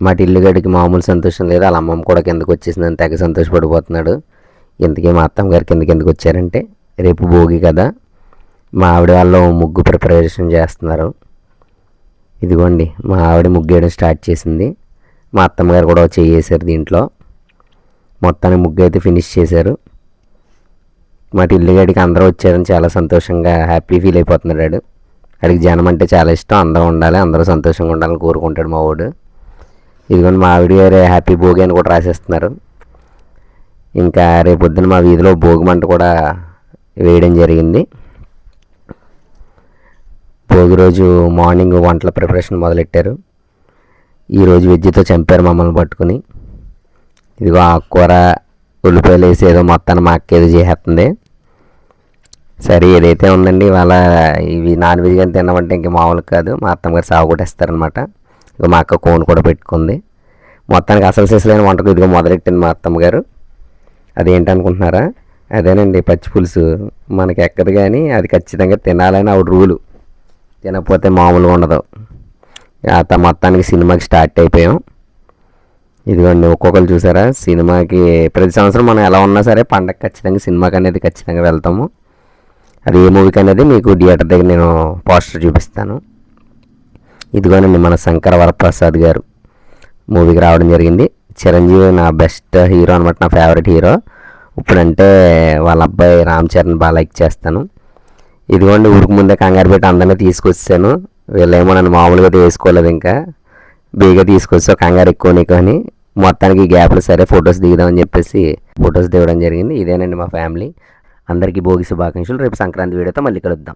మా టిల్లుగడికి మామూలు సంతోషం లేదు. వాళ్ళ అమ్మమ్మ కూడా కిందకు వచ్చేసిందని తెగ సంతోషపడిపోతున్నాడు. ఇంతకీ మా అత్తమ్మ గారు కిందకి వచ్చారంటే రేపు భోగి కదా, మా ఆవిడ వాళ్ళు ముగ్గు ప్రిపరేషన్ చేస్తున్నారు. ఇదిగోండి మా ఆవిడ ముగ్గు వేయడం స్టార్ట్ చేసింది. మా అత్తమ్మ గారు కూడా చేసారు. దీంట్లో మొత్తానికి ముగ్గు అయితే ఫినిష్ చేశారు. మా టిల్లుగడికి అందరూ వచ్చారని చాలా సంతోషంగా హ్యాపీ ఫీల్ అయిపోతున్నాడు. వాడికి జనం అంటే చాలా ఇష్టం. అందరూ ఉండాలి, అందరూ సంతోషంగా ఉండాలని కోరుకుంటాడు మా వాడు. ఇదిగోండి మా ఆవిడ గారు హ్యాపీ భోగి అని కూడా రాసేస్తున్నారు. ఇంకా రేపొద్దున మా వీధిలో భోగి మంట కూడా వేయడం జరిగింది. భోగి రోజు మార్నింగ్ వంటల ప్రిపరేషన్ మొదలెట్టారు. ఈరోజు వెజ్జితో చంపారు మమ్మల్ని పట్టుకుని. ఇదిగో ఆకుకూర ఉల్లిపాయలు వేసి ఏదో మొత్తాన్ని మా అక్క ఏదో చేసేస్తుంది. సరే ఏదైతే ఉందండి ఇవాళ ఇవి నాన్ వెజ్ కానీ తిన్నామంటే ఇంక మామూలు కాదు. మా అత్తమ్మగారు సాగు కొట్టేస్తారనమాట. ఇక మా అక్క కోన్ కూడా పెట్టుకుంది. మొత్తానికి అసలు చేసలేని వంటకు ఇదిగో మొదలెట్టింది మా అత్తమ్మగారు. అదేంటనుకుంటున్నారా? అదేనండి పచ్చి పులుసు. మనకి ఎక్కదు కానీ అది ఖచ్చితంగా తినాలని ఆవిడ రూలు. తినకపోతే మామూలుగా ఉండదు. మొత్తానికి సినిమాకి స్టార్ట్ అయిపోయాం. ఇదిగోండి ఒక్కొక్కరు చూసారా సినిమాకి. ప్రతి సంవత్సరం మనం ఎలా ఉన్నా సరే పండగ ఖచ్చితంగా సినిమాకి అనేది ఖచ్చితంగా వెళ్తాము. అది ఏ మూవీకి అనేది మీకు థియేటర్ దగ్గర నేను పోస్టర్ చూపిస్తాను. ఇదిగోనండి మన శంకర వరప్రసాద్ గారు మూవీకి రావడం జరిగింది. చిరంజీవి నా బెస్ట్ హీరో అనమాట, నా ఫేవరెట్ హీరో. ఇప్పుడంటే వాళ్ళ అబ్బాయి రామ్ చరణ్ బాగా లైక్ చేస్తాను. ఇదిగోండి ఊరికి ముందే కంగారు పెట్టి అందరినీ తీసుకొచ్చాను. వీళ్ళేమో నన్ను మామూలుగా వేసుకోలేదు, ఇంకా బేగా తీసుకొచ్చా కంగారు ఎక్కువ నీకు అని. మొత్తానికి గ్యాప్లో సరే ఫొటోస్ దిగుదామని చెప్పేసి ఫొటోస్ దిగడం జరిగింది. ఇదేనండి మా ఫ్యామిలీ. అందరికీ భోగి శుభాకాంక్షలు. రేపు సంక్రాంతి వీడియోతో మళ్ళీ కలుద్దాం.